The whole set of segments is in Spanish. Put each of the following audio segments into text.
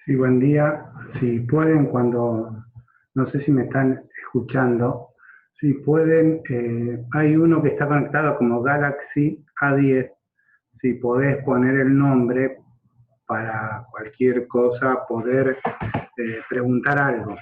Sí, buen día. Si pueden, no sé si me están escuchando, si pueden, hay uno que está conectado como Galaxy A10. Si podés poner el nombre para cualquier cosa, poder preguntar algo.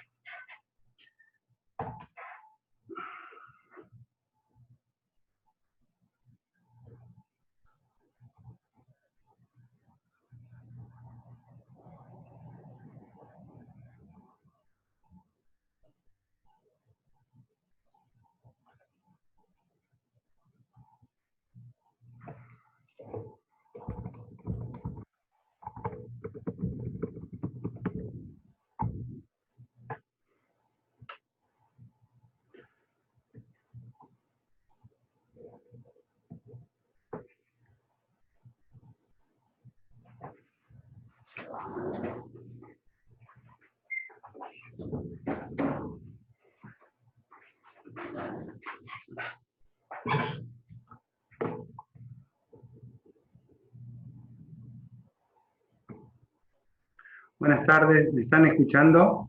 Buenas tardes, ¿me están escuchando?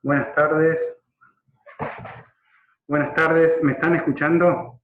Buenas tardes. Buenas tardes, ¿me están escuchando?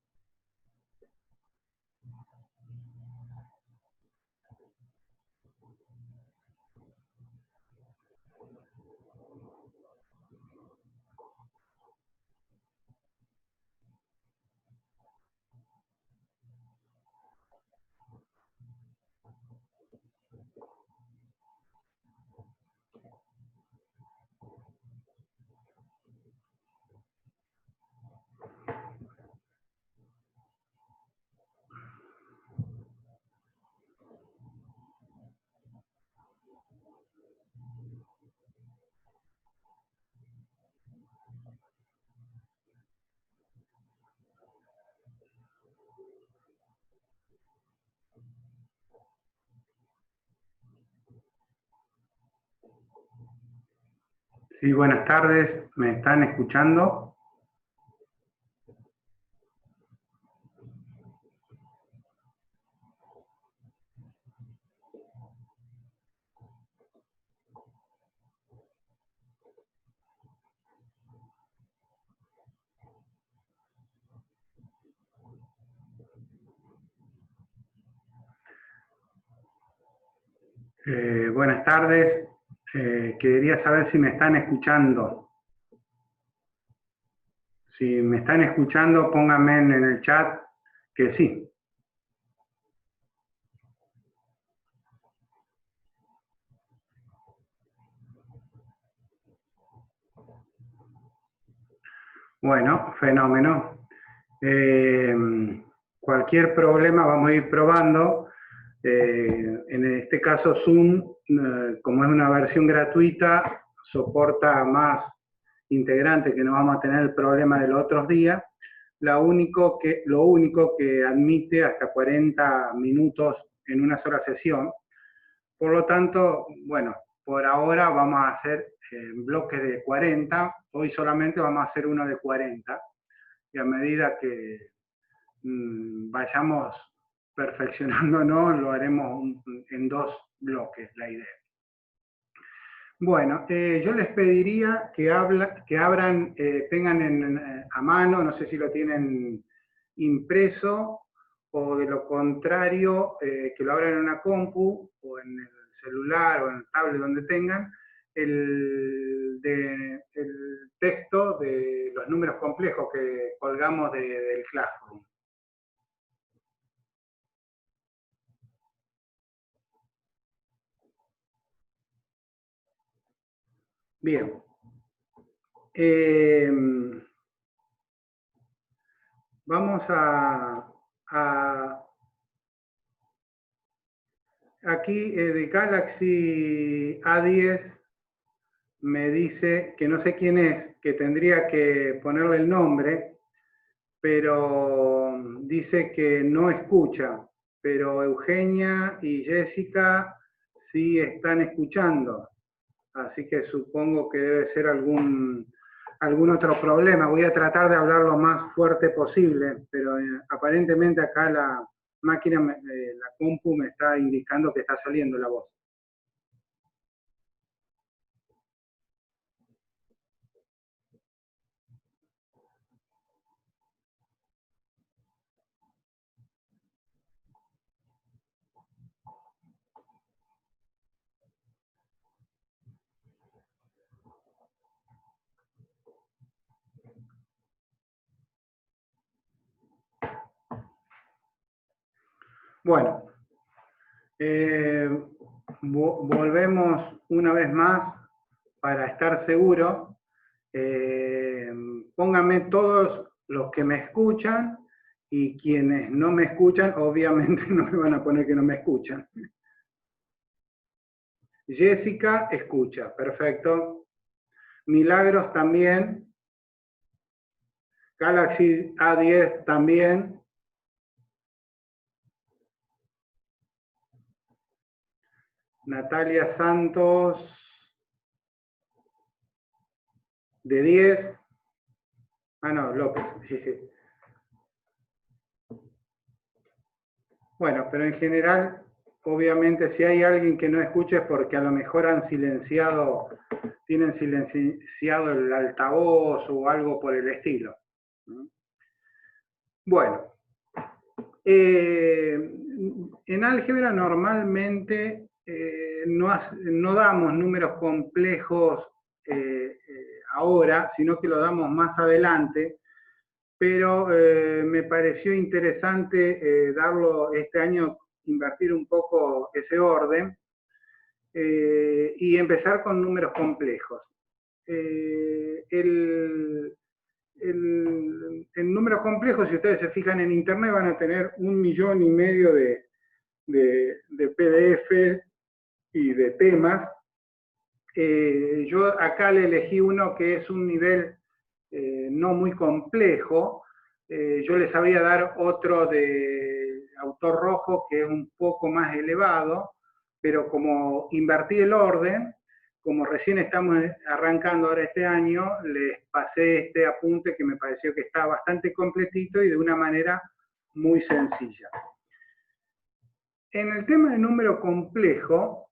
Sí, buenas tardes, ¿me están escuchando? Buenas tardes, quería saber si me están escuchando. Si me están escuchando, pónganme en el chat que sí. Bueno, fenómeno. Cualquier problema vamos a ir probando. En este caso Zoom, como es una versión gratuita, soporta más integrantes, que no vamos a tener el problema de los otros días. Lo único que admite hasta 40 minutos en una sola sesión. Por lo tanto, bueno, por ahora vamos a hacer bloques de 40. Hoy solamente vamos a hacer uno de 40. Y a medida que vayamos perfeccionándonos, lo haremos en 2 bloques, la idea. Bueno, yo les pediría que abran, tengan a mano, no sé si lo tienen impreso, o de lo contrario, que lo abran en una compu, o en el celular, o en el tablet, donde tengan, el texto de los números complejos que colgamos del Classroom. Bien. Vamos aquí de Galaxy A10 me dice que no sé quién es, que tendría que ponerle el nombre, pero dice que no escucha, pero Eugenia y Jessica sí están escuchando. así que supongo que debe ser algún otro problema. Voy a tratar de hablar lo más fuerte posible, pero aparentemente acá la máquina, la compu me está indicando que está saliendo la voz. Bueno, volvemos una vez más para estar seguro. Pónganme todos los que me escuchan y quienes no me escuchan, obviamente no me van a poner que no me escuchan. Jessica escucha, perfecto. Milagros también. Galaxy A10 también. Natalia Santos, de 10. Ah, no, López, sí, sí. Bueno, pero en general, obviamente, si hay alguien que no escuche es porque a lo mejor tienen silenciado el altavoz o algo por el estilo. Bueno, en álgebra normalmente no damos números complejos ahora, sino que lo damos más adelante, pero me pareció interesante darlo este año, invertir un poco ese orden y empezar con números complejos. En números complejos, si ustedes se fijan en internet, van a tener 1,5 millones de PDF y de temas. Yo acá le elegí uno que es un nivel no muy complejo. Yo les sabía dar otro de autor rojo que es un poco más elevado, pero como invertí el orden, como recién estamos arrancando ahora este año, les pasé este apunte que me pareció que está bastante completito y de una manera muy sencilla. En el tema de número complejo,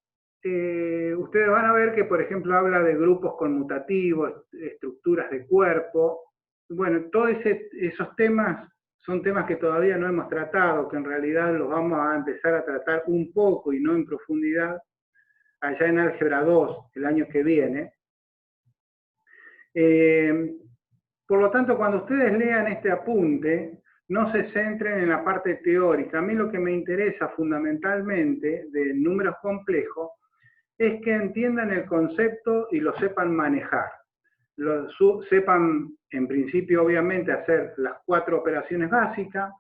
ustedes van a ver que, por ejemplo, habla de grupos conmutativos, estructuras de cuerpo. Bueno, todos esos temas son temas que todavía no hemos tratado, que en realidad los vamos a empezar a tratar un poco y no en profundidad, allá en Álgebra 2, el año que viene. Por lo tanto, cuando ustedes lean este apunte, no se centren en la parte teórica. A mí lo que me interesa fundamentalmente de números complejos es que entiendan el concepto y lo sepan manejar. Sepan, en principio, obviamente, hacer las 4 operaciones básicas,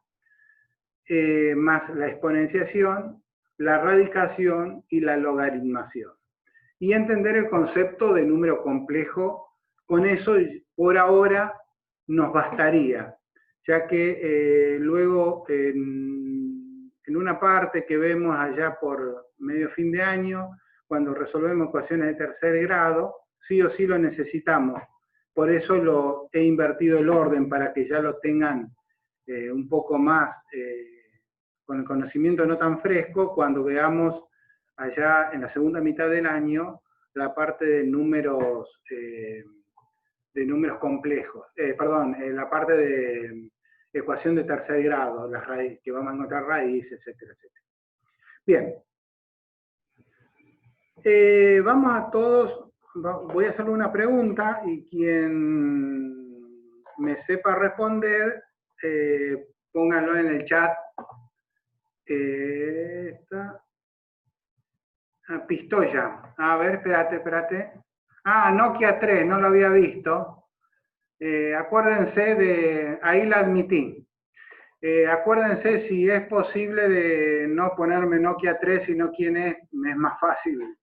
más la exponenciación, la radicación y la logaritmación. Y entender el concepto de número complejo. Con eso, por ahora, nos bastaría, ya que luego en una parte que vemos allá por medio fin de año, cuando resolvemos ecuaciones de tercer grado, sí o sí lo necesitamos. Por eso lo he invertido el orden, para que ya lo tengan un poco más, con el conocimiento no tan fresco, cuando veamos allá en la segunda mitad del año la parte de números complejos, la parte de ecuación de tercer grado, las raíces, que vamos a encontrar raíces, etcétera, etcétera. Bien. Vamos a todos, voy a hacerle una pregunta y quien me sepa responder, pónganlo en el chat. Pistoia. A ver, espérate. Ah, Nokia 3, no lo había visto. Acuérdense de, ahí la admití. Acuérdense, si es posible, de no ponerme Nokia 3, sino quién es, me es más fácil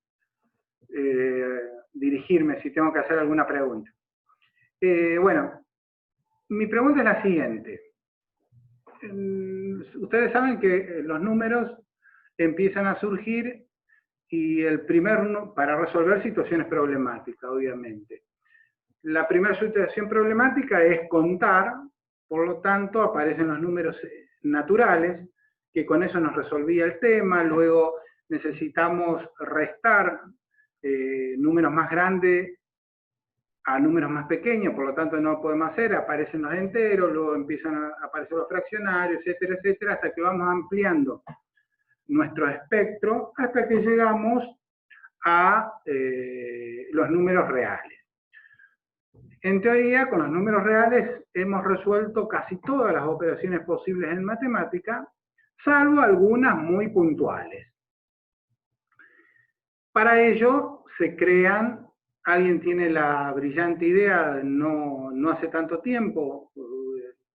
dirigirme si tengo que hacer alguna pregunta. Bueno, mi pregunta es la siguiente. Ustedes saben que los números empiezan a surgir para resolver situaciones problemáticas, obviamente. La primera situación problemática es contar, por lo tanto aparecen los números naturales, que con eso nos resolvía el tema. Luego necesitamos restar números más grandes a números más pequeños, por lo tanto no lo podemos hacer, aparecen los enteros, luego empiezan a aparecer los fraccionarios, etcétera, etcétera, hasta que vamos ampliando nuestro espectro hasta que llegamos a los números reales. En teoría, con los números reales hemos resuelto casi todas las operaciones posibles en matemática, salvo algunas muy puntuales. Para ello se crean, alguien tiene la brillante idea, no hace tanto tiempo,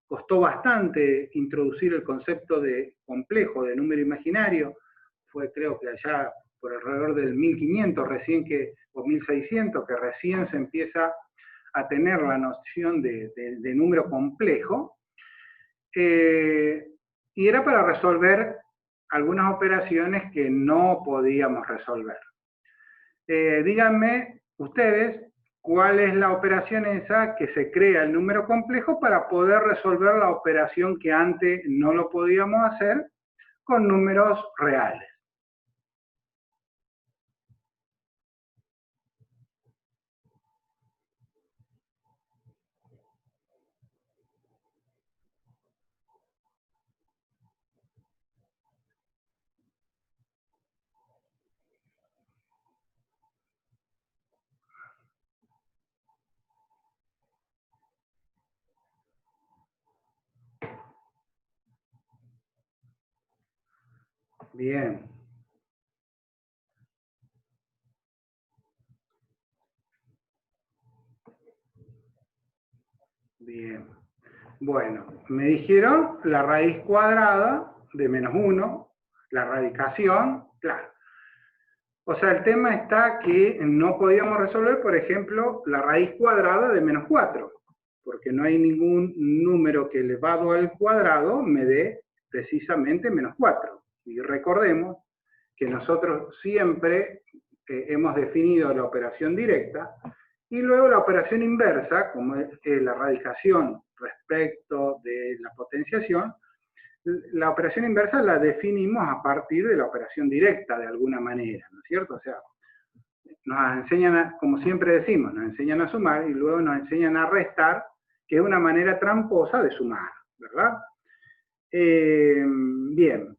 costó bastante introducir el concepto de complejo, de número imaginario, fue creo que allá por alrededor del 1500 recién o 1600, que recién se empieza a tener la noción de número complejo, y era para resolver algunas operaciones que no podíamos resolver. Díganme ustedes cuál es la operación esa que se crea el número complejo para poder resolver la operación que antes no lo podíamos hacer con números reales. Bien. Bien. Bueno, me dijeron la raíz cuadrada de menos 1, la radicación, claro. O sea, el tema está que no podíamos resolver, por ejemplo, la raíz cuadrada de menos 4, porque no hay ningún número que elevado al cuadrado me dé precisamente menos 4. Y recordemos que nosotros siempre hemos definido la operación directa y luego la operación inversa, como es la radicación respecto de la potenciación. La operación inversa la definimos a partir de la operación directa de alguna manera, ¿no es cierto? O sea, nos enseñan, como siempre decimos, nos enseñan a sumar y luego nos enseñan a restar, que es una manera tramposa de sumar, ¿verdad? Bien.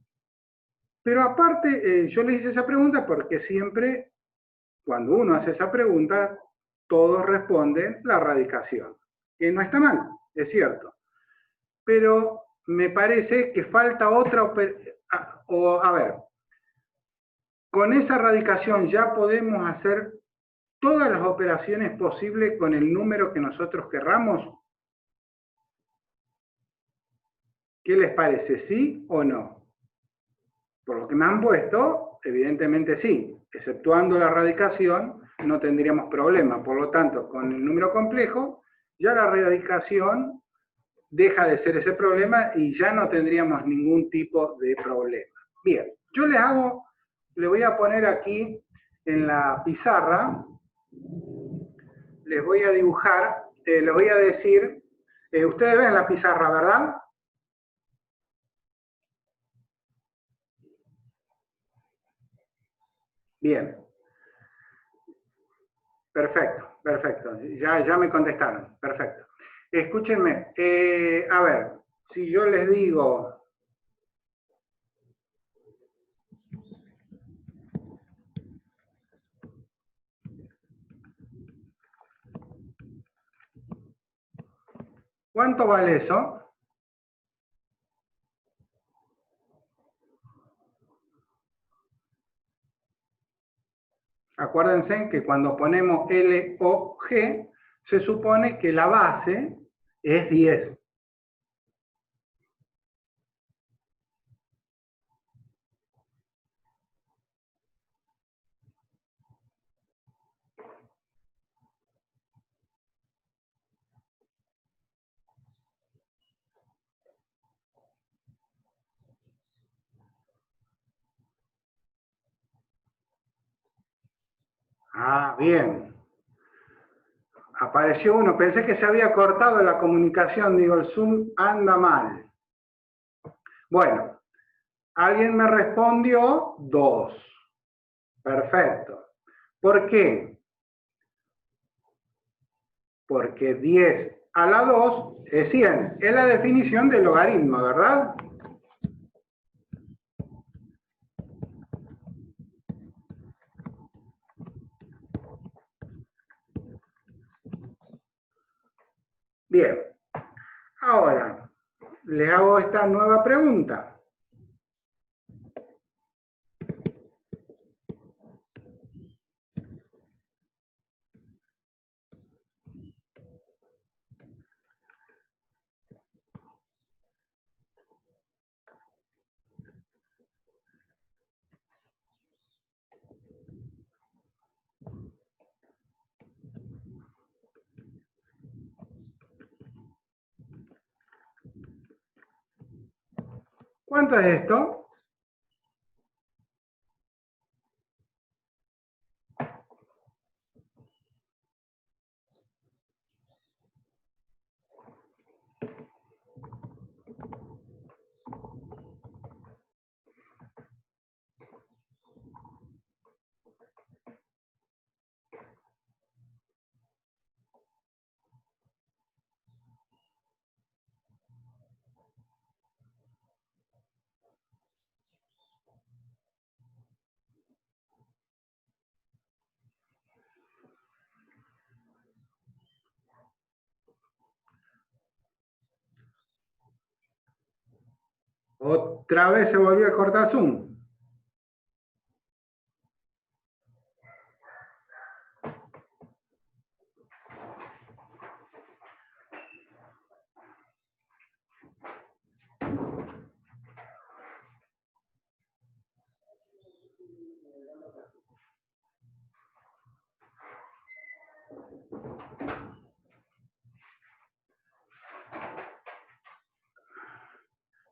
Pero aparte, yo les hice esa pregunta porque siempre, cuando uno hace esa pregunta, todos responden la radicación, que no está mal, es cierto. Pero me parece que falta otra operación. A ver, con esa radicación ya podemos hacer todas las operaciones posibles con el número que nosotros querramos. ¿Qué les parece? ¿Sí o no? Por lo que me han puesto, evidentemente sí. Exceptuando la radicación, no tendríamos problema. Por lo tanto, con el número complejo, ya la radicación deja de ser ese problema y ya no tendríamos ningún tipo de problema. Bien, yo le voy a poner aquí en la pizarra, les voy a dibujar, les voy a decir, ustedes ven la pizarra, ¿verdad? Bien. Perfecto, perfecto. Ya me contestaron. Perfecto. Escúchenme, a ver, si yo les digo... ¿Cuánto vale eso? Acuérdense que cuando ponemos L o G, se supone que la base es 10. Ah, bien. Apareció uno. Pensé que se había cortado la comunicación. Digo, el Zoom anda mal. Bueno, alguien me respondió 2. Perfecto. ¿Por qué? Porque 10 a la 2 es 100. Es la definición del logaritmo, ¿verdad? Bien. Ahora, le hago esta nueva pregunta. ¿Cuánto es esto? Otra vez se volvió a cortar Zoom.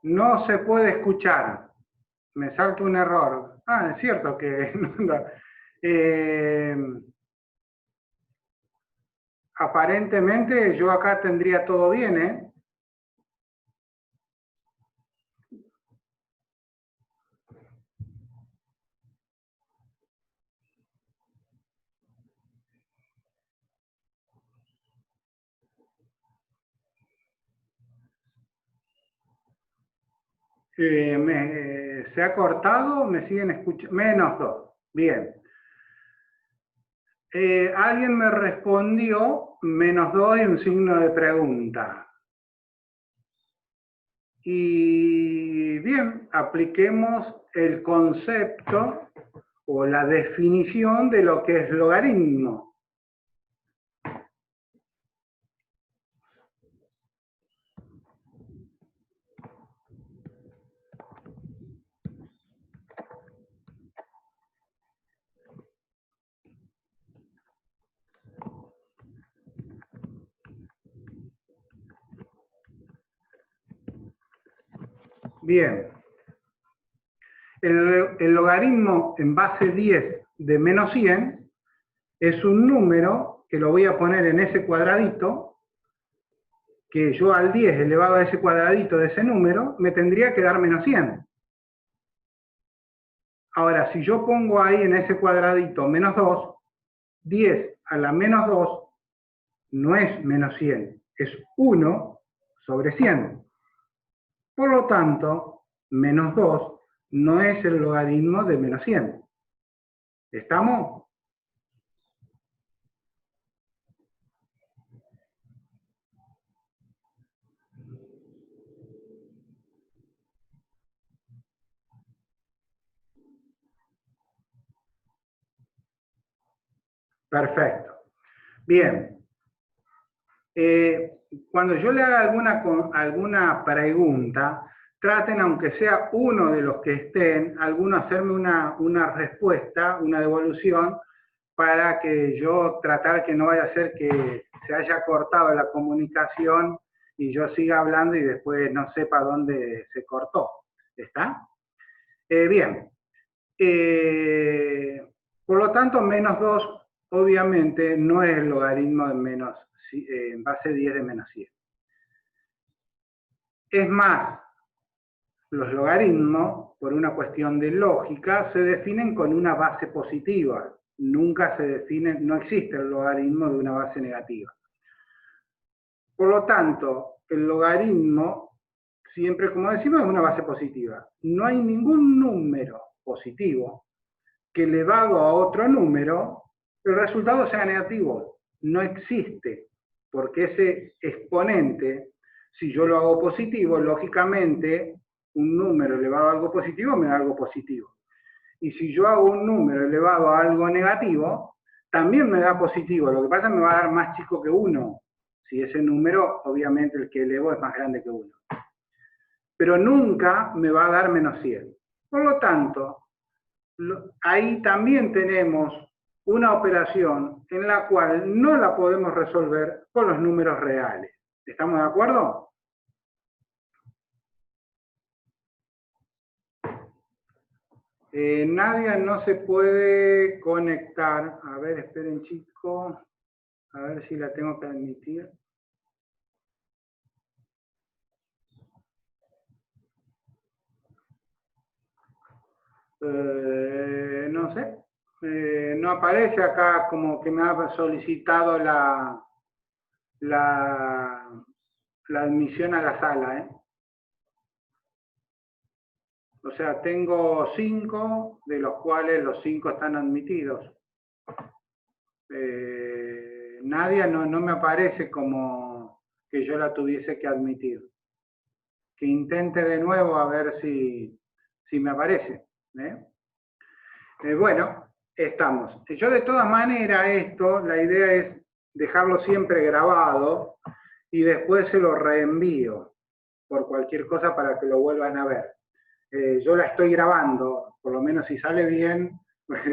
No se puede escuchar. Me salta un error. Ah, es cierto que... aparentemente yo acá tendría todo bien, ¿eh? Se ha cortado, me siguen escuchando. -2. Bien. Alguien me respondió -2 y un signo de pregunta. Y bien, apliquemos el concepto o la definición de lo que es logaritmo. Bien. El logaritmo en base 10 de -100 es un número que lo voy a poner en ese cuadradito, que yo al 10 elevado a ese cuadradito de ese número, me tendría que dar -100. Ahora, si yo pongo ahí en ese cuadradito -2, 10 a la -2 no es -100, es 1 sobre 100. Por lo tanto, -2 no es el logaritmo de -100. ¿Estamos? Perfecto. Bien. Cuando yo le haga alguna pregunta, traten, aunque sea uno de los que estén, alguno hacerme una respuesta, una devolución, para que yo tratar que no vaya a ser que se haya cortado la comunicación y yo siga hablando y después no sepa dónde se cortó. ¿Está? Bien. Por lo tanto, -2 obviamente no es el logaritmo en base 10 de menos 100. Es más, los logaritmos, por una cuestión de lógica, se definen con una base positiva. Nunca se define, no existe el logaritmo de una base negativa. Por lo tanto, el logaritmo, siempre, como decimos, es una base positiva. No hay ningún número positivo que elevado a otro número, el resultado sea negativo. No existe, porque ese exponente, si yo lo hago positivo, lógicamente, un número elevado a algo positivo me da algo positivo. Y si yo hago un número elevado a algo negativo, también me da positivo. Lo que pasa es que me va a dar más chico que 1. Si ese número, obviamente el que elevo es más grande que 1. Pero nunca me va a dar menos 100. Por lo tanto, ahí también tenemos una operación en la cual no la podemos resolver con los números reales. ¿Estamos de acuerdo? Nadia no se puede conectar. A ver, esperen chicos. A ver si la tengo que admitir. No sé. No aparece acá como que me ha solicitado la admisión a la sala, ¿eh? O sea, tengo 5, de los cuales los 5 están admitidos. Nadia no me aparece como que yo la tuviese que admitir. Que intente de nuevo a ver si me aparece. Bueno, estamos. Yo de todas maneras esto, la idea es dejarlo siempre grabado y después se lo reenvío por cualquier cosa para que lo vuelvan a ver. Yo la estoy grabando, por lo menos si sale bien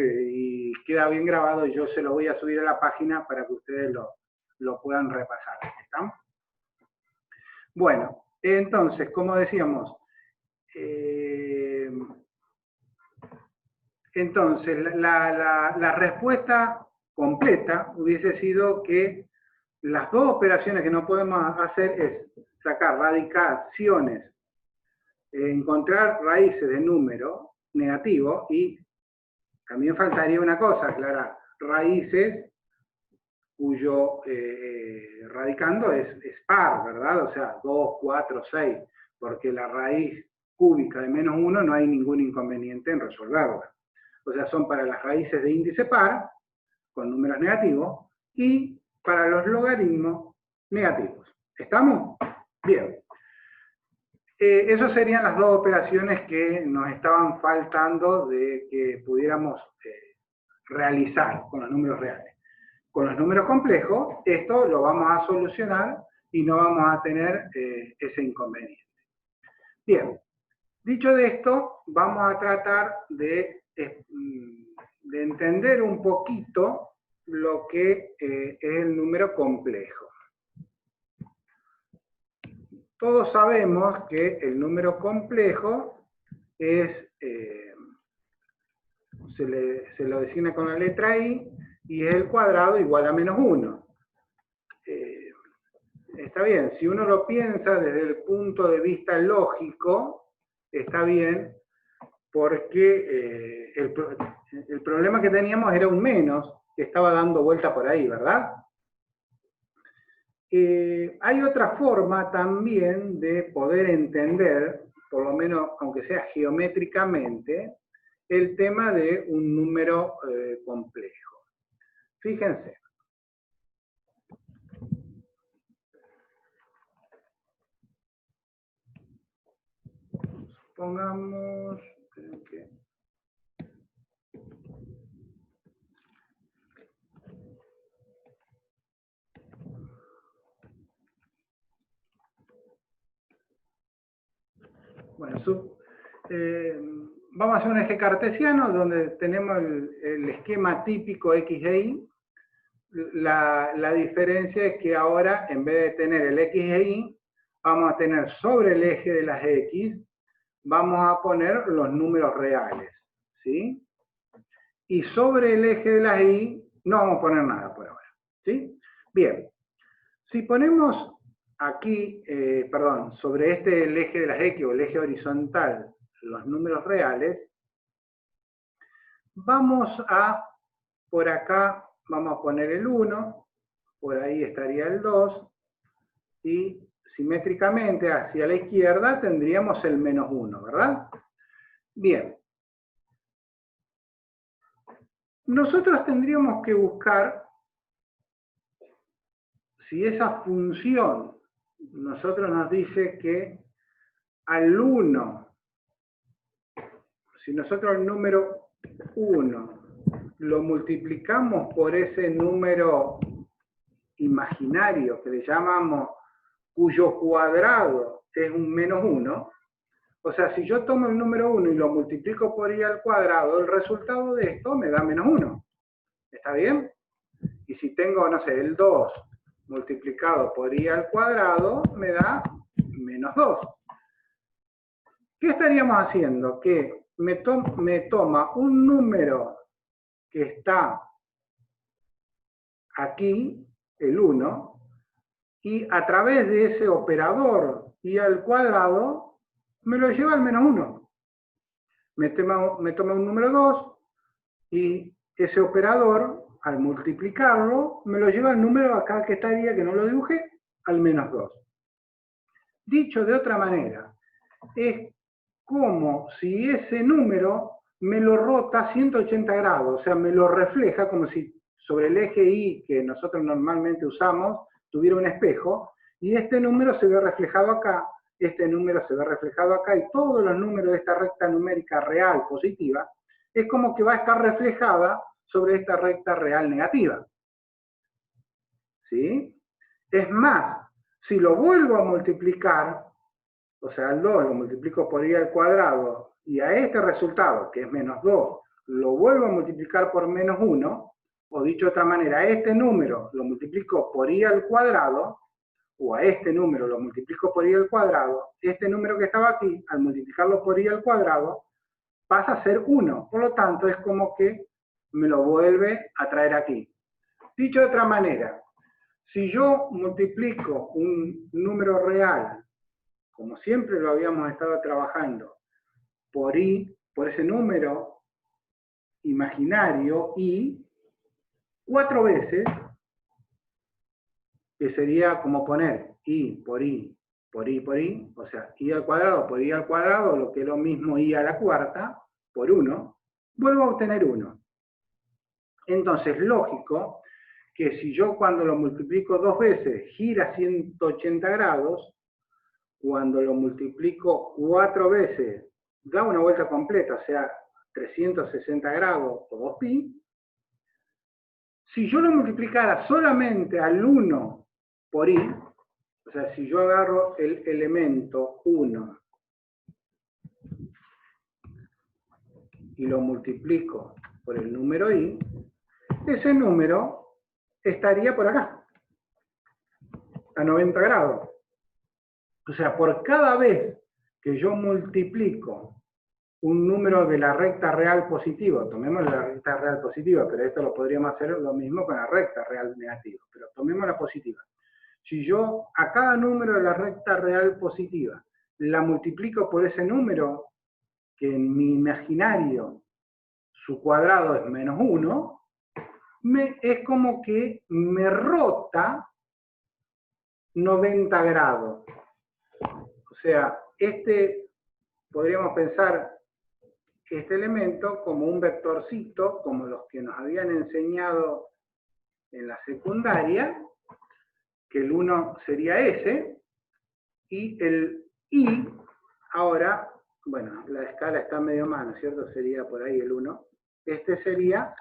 y queda bien grabado, yo se lo voy a subir a la página para que ustedes lo puedan repasar. ¿Están? Bueno, entonces, como decíamos, entonces la respuesta completa hubiese sido que las dos operaciones que no podemos hacer es sacar radicaciones, encontrar raíces de número negativo y también faltaría una cosa, Clara, raíces cuyo radicando es par, ¿verdad? O sea, 2, 4, 6, porque la raíz cúbica de menos 1 no hay ningún inconveniente en resolverla. O sea, son para las raíces de índice par, con números negativos, y para los logaritmos negativos. ¿Estamos? Bien. Esas serían las dos operaciones que nos estaban faltando de que pudiéramos realizar con los números reales. Con los números complejos, esto lo vamos a solucionar y no vamos a tener ese inconveniente. Bien, dicho de esto, vamos a tratar de entender un poquito lo que es el número complejo. Todos sabemos que el número complejo es, se lo designa con la letra I, y es el cuadrado igual a menos 1. Está bien, si uno lo piensa desde el punto de vista lógico, está bien, porque el problema que teníamos era un menos, que estaba dando vuelta por ahí, ¿verdad? Hay otra forma también de poder entender, por lo menos aunque sea geométricamente, el tema de un número complejo. Fíjense. Pongamos que bueno, vamos a hacer un eje cartesiano donde tenemos el esquema típico X e Y. La diferencia es que ahora, en vez de tener el X e Y, vamos a tener sobre el eje de las X, vamos a poner los números reales, ¿sí? Y sobre el eje de las Y No vamos a poner nada por ahora, ¿sí? Bien, si ponemos aquí, sobre el eje de las X o el eje horizontal, los números reales, vamos a, por acá, vamos a poner el 1, por ahí estaría el 2, y simétricamente hacia la izquierda tendríamos el menos 1, ¿verdad? Bien. Nosotros tendríamos que buscar si esa función nosotros nos dice que al 1, si nosotros el número 1 lo multiplicamos por ese número imaginario que le llamamos cuyo cuadrado es un menos 1, o sea, si yo tomo el número 1 y lo multiplico por i al cuadrado, el resultado de esto me da menos 1. ¿Está bien? Y si tengo, no sé, el 2 multiplicado por i al cuadrado, me da menos 2. ¿Qué estaríamos haciendo? Que me toma un número que está aquí, el 1, y a través de ese operador i al cuadrado, me lo lleva al menos 1. Me toma un número 2 y ese operador, al multiplicarlo, me lo lleva al número acá que estaría, que no lo dibujé, al menos 2. Dicho de otra manera, es como si ese número me lo rota 180 grados, o sea, me lo refleja como si sobre el eje Y que nosotros normalmente usamos tuviera un espejo, y este número se ve reflejado acá, este número se ve reflejado acá, y todos los números de esta recta numérica real positiva, es como que va a estar reflejada sobre esta recta real negativa. ¿Sí? Es más, si lo vuelvo a multiplicar, o sea, el 2 lo multiplico por i al cuadrado, y a este resultado, que es menos 2, lo vuelvo a multiplicar por menos 1, o dicho de otra manera, a este número lo multiplico por i al cuadrado, o a este número lo multiplico por i al cuadrado, este número que estaba aquí, al multiplicarlo por i al cuadrado, pasa a ser 1. Por lo tanto, es como que me lo vuelve a traer aquí. Dicho de otra manera, si yo multiplico un número real, como siempre lo habíamos estado trabajando, por i, por ese número imaginario i, 4 veces, que sería como poner i por i, por i por i, o sea, i al cuadrado por i al cuadrado, lo que es lo mismo i a la cuarta, por 1, vuelvo a obtener 1. Entonces, lógico que si yo cuando lo multiplico 2 veces gira 180 grados, cuando lo multiplico 4 veces da una vuelta completa, o sea, 360 grados o 2pi. Si yo lo multiplicara solamente al 1 por i, o sea, si yo agarro el elemento 1 y lo multiplico por el número i, ese número estaría por acá, a 90 grados. O sea, por cada vez que yo multiplico un número de la recta real positiva, tomemos la recta real positiva, pero esto lo podríamos hacer lo mismo con la recta real negativa, pero tomemos la positiva. Si yo a cada número de la recta real positiva la multiplico por ese número, que en mi imaginario su cuadrado es menos 1, es como que me rota 90 grados. O sea, podríamos pensar este elemento como un vectorcito, como los que nos habían enseñado en la secundaria, que el 1 sería ese, y el i, ahora, bueno, la escala está medio mal, ¿no es cierto? Sería por ahí el 1. Este sería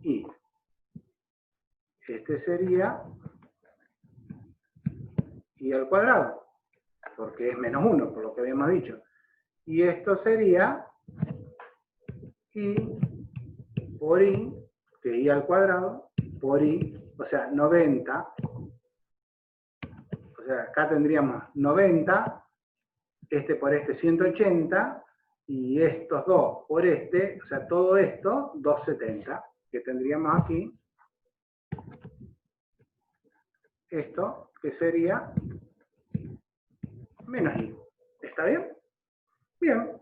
i. Este sería i al cuadrado, porque es menos 1, por lo que habíamos dicho. Y esto sería i por i, que i al cuadrado, por i, o sea, 90. O sea, acá tendríamos 90, este por este 180, y estos dos por este, o sea, todo esto, 270, que tendríamos aquí, esto, que sería menos i. ¿Está bien? Bien.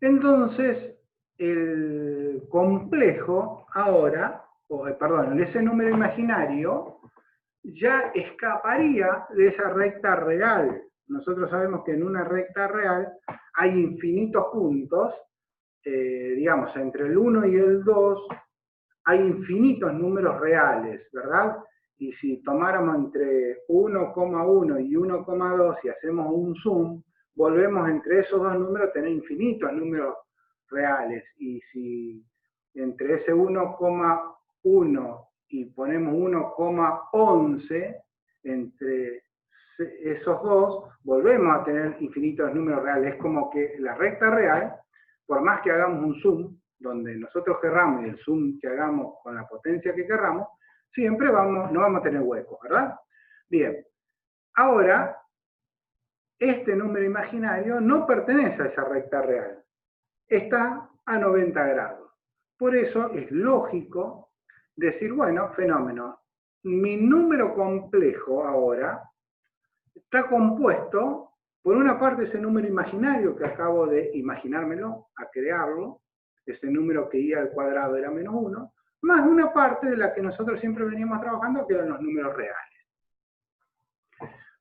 Entonces, el complejo ahora, perdón, ese número imaginario, ya escaparía de esa recta real. Nosotros sabemos que en una recta real hay infinitos puntos, digamos, entre el 1 y el 2 hay infinitos números reales, ¿verdad? Y si tomáramos entre 1,1 y 1,2 y hacemos un zoom, volvemos entre esos dos números a tener infinitos números reales. Y si entre ese 1,1 y ponemos 1,11, entre esos dos, volvemos a tener infinitos números reales. Es como que la recta real, por más que hagamos un zoom, donde nosotros querramos y el zoom que hagamos con la potencia que querramos, siempre no vamos a tener huecos, ¿verdad? Bien, ahora, este número imaginario no pertenece a esa recta real, está a 90 grados. Por eso es lógico decir, bueno, fenómeno, mi número complejo ahora está compuesto por una parte ese número imaginario que acabo de imaginármelo, a crearlo, ese número que i al cuadrado era menos 1, más una parte de la que nosotros siempre veníamos trabajando, que eran los números reales.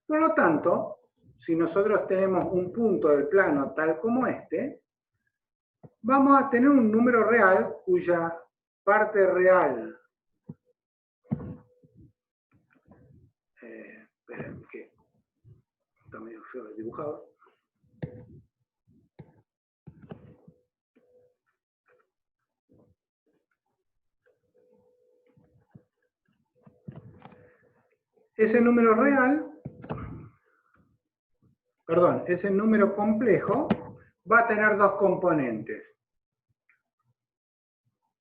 Por lo tanto, si nosotros tenemos un punto del plano tal como este, vamos a tener un número real cuya parte real, esperen que está medio feo dibujado, ese número real, perdón, ese número complejo va a tener dos componentes.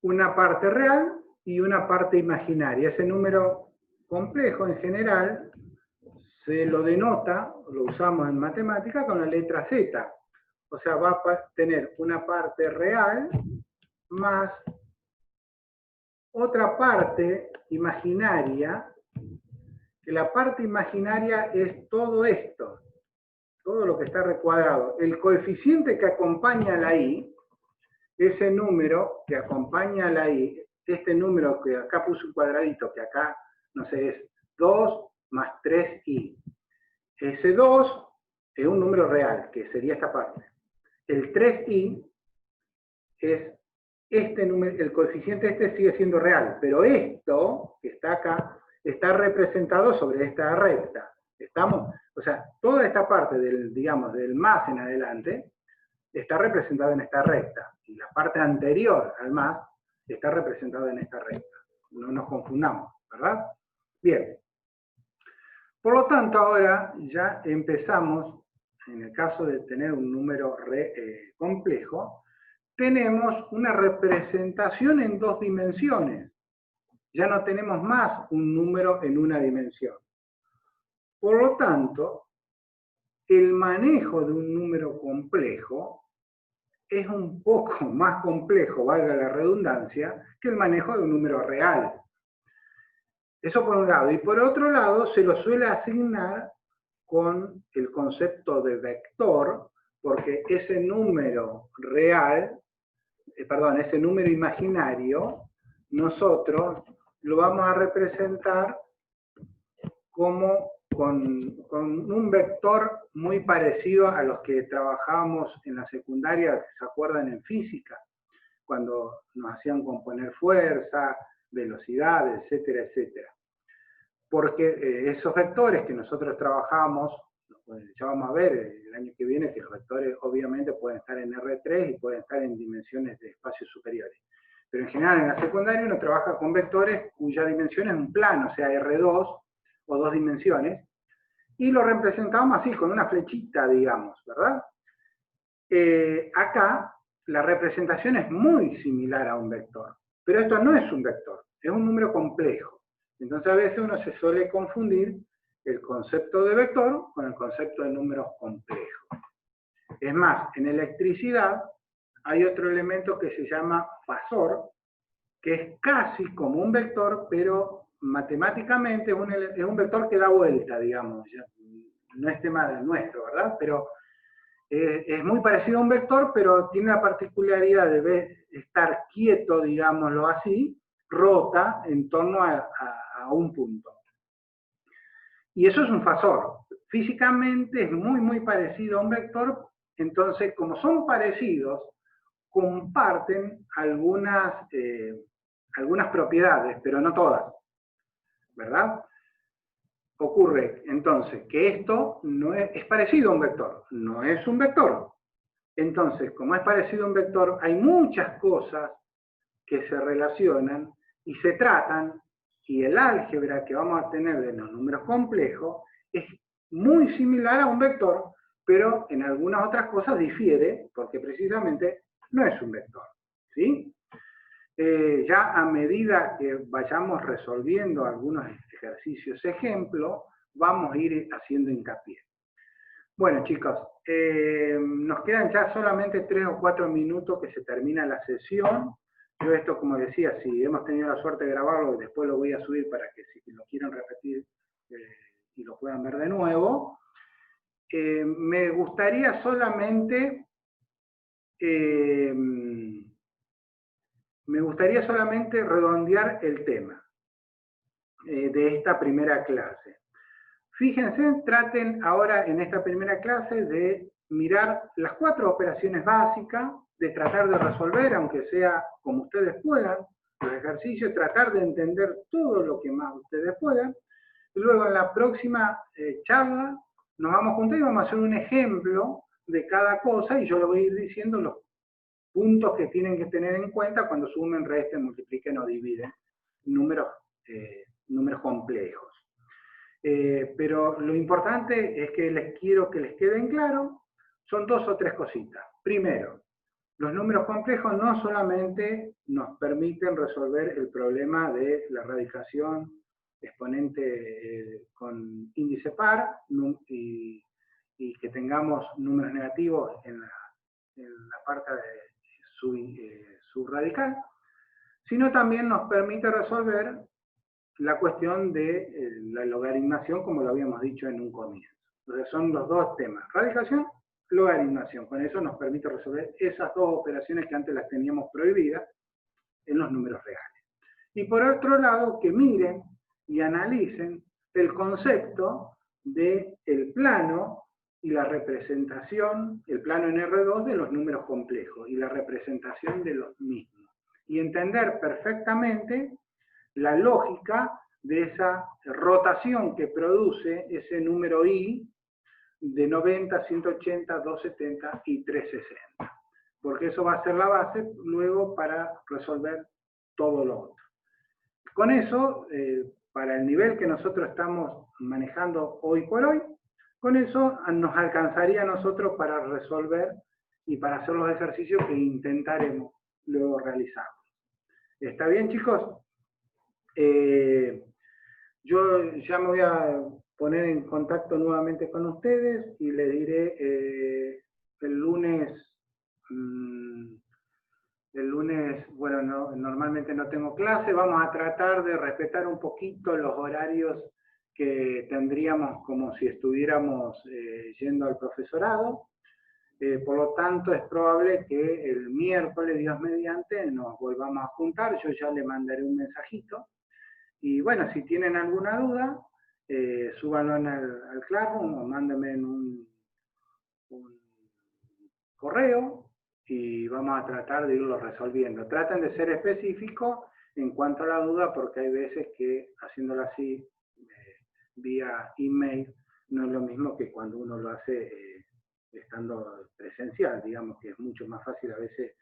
Una parte real y una parte imaginaria. Ese número complejo en general se lo denota, lo usamos en matemática con la letra Z. O sea, va a tener una parte real más otra parte imaginaria, que la parte imaginaria es todo esto, todo lo que está recuadrado. El coeficiente que acompaña a la i, ese número que acompaña a la i, este número que acá puse un cuadradito, que acá, no sé, es 2 más 3i. Ese 2 es un número real, que sería esta parte. El 3i es este número, el coeficiente este sigue siendo real, pero esto, que está acá, está representado sobre esta recta. ¿Estamos? O sea, toda esta parte del, digamos, del más en adelante, está representada en esta recta. Y la parte anterior al más está representada en esta recta. No nos confundamos, ¿verdad? Bien. Por lo tanto, ahora ya empezamos, en el caso de tener un número complejo, tenemos una representación en dos dimensiones. Ya no tenemos más un número en una dimensión. Por lo tanto, el manejo de un número complejo es un poco más complejo, valga la redundancia, que el manejo de un número real. Eso por un lado. Y por otro lado, se lo suele asignar con el concepto de vector, porque ese número real, ese número imaginario, nosotros lo vamos a representar como con un vector muy parecido a los que trabajábamos en la secundaria, ¿se acuerdan? En física, cuando nos hacían componer fuerza, velocidad, etcétera, etcétera. Porque esos vectores que nosotros trabajamos, ya vamos a ver el año que viene que los vectores obviamente pueden estar en R3 y pueden estar en dimensiones de espacios superiores. Pero en general en la secundaria uno trabaja con vectores cuya dimensión es un plano, o sea, R2 o dos dimensiones, y lo representamos así, con una flechita, digamos, ¿verdad? Acá la representación es muy similar a un vector, pero esto no es un vector, es un número complejo. Entonces a veces uno se suele confundir el concepto de vector con el concepto de números complejos. Es más, en electricidad hay otro elemento que se llama fasor, que es casi como un vector, pero matemáticamente es un vector que da vuelta, digamos. No es tema del nuestro, ¿verdad? Pero es muy parecido a un vector, pero tiene la particularidad de estar quieto, digámoslo así, rota en torno a un punto. Y eso es un fasor. Físicamente es muy parecido a un vector, entonces como son parecidos, comparten algunas propiedades, pero no todas, ¿verdad? Ocurre entonces que esto no es parecido a un vector, no es un vector. Entonces, como es parecido a un vector, hay muchas cosas que se relacionan y se tratan, y el álgebra que vamos a tener de los números complejos es muy similar a un vector, pero en algunas otras cosas difiere, porque precisamente no es un vector, ¿sí? Ya a medida que vayamos resolviendo algunos ejercicios ejemplo, vamos a ir haciendo hincapié. Bueno, chicos, nos quedan ya solamente 3 o 4 minutos que se termina la sesión. Yo esto, como decía, si hemos tenido la suerte de grabarlo, después lo voy a subir para que si lo quieren repetir y lo puedan ver de nuevo. Me gustaría solamente redondear el tema de esta primera clase. Fíjense, traten ahora en esta primera clase de mirar las 4 operaciones básicas, de tratar de resolver, aunque sea como ustedes puedan, los ejercicios, tratar de entender todo lo que más ustedes puedan. Y luego en la próxima charla nos vamos a juntar y vamos a hacer un ejemplo de cada cosa y yo les voy a ir diciendo los puntos que tienen que tener en cuenta cuando sumen, resten, multipliquen o dividen números complejos. Pero lo importante es que quiero que les queden claro, son 2 o 3 cositas. Primero, los números complejos no solamente nos permiten resolver el problema de la radicación exponente con índice par y que tengamos números negativos en la parte de subradical, sino también nos permite resolver la cuestión de la logaritmación, como lo habíamos dicho en un comienzo. Entonces son los 2 temas, radicación, logaritmación. Con eso nos permite resolver esas 2 operaciones que antes las teníamos prohibidas en los números reales. Y por otro lado, que miren y analicen el concepto del plano y la representación, el plano en R2 de los números complejos y la representación de los mismos. Y entender perfectamente la lógica de esa rotación que produce ese número I de 90, 180, 270 y 360. Porque eso va a ser la base luego para resolver todo lo otro. Con eso, para el nivel que nosotros estamos manejando hoy por hoy, con eso nos alcanzaría a nosotros para resolver y para hacer los ejercicios que intentaremos luego realizar. ¿Está bien, chicos? Yo ya me voy a poner en contacto nuevamente con ustedes y les diré el lunes, bueno, normalmente no tengo clase, vamos a tratar de respetar un poquito los horarios que tendríamos como si estuviéramos yendo al profesorado. Por lo tanto, es probable que el miércoles, Dios mediante, nos volvamos a juntar. Yo ya le mandaré un mensajito. Y bueno, si tienen alguna duda, súbanlo al Classroom o mándenme en un correo y vamos a tratar de irlo resolviendo. Traten de ser específicos en cuanto a la duda, porque hay veces que haciéndolo así, vía email, no es lo mismo que cuando uno lo hace estando presencial. Digamos que es mucho más fácil a veces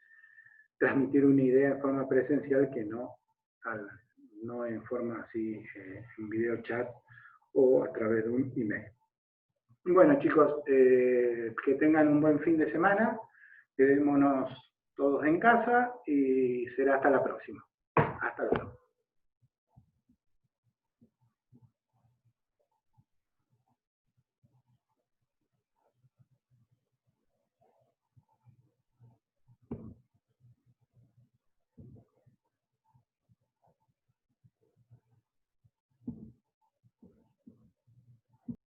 transmitir una idea en forma presencial que no en forma así en video chat o a través de un email. Bueno, chicos, que tengan un buen fin de semana, quedémonos todos en casa y será hasta la próxima. Hasta luego.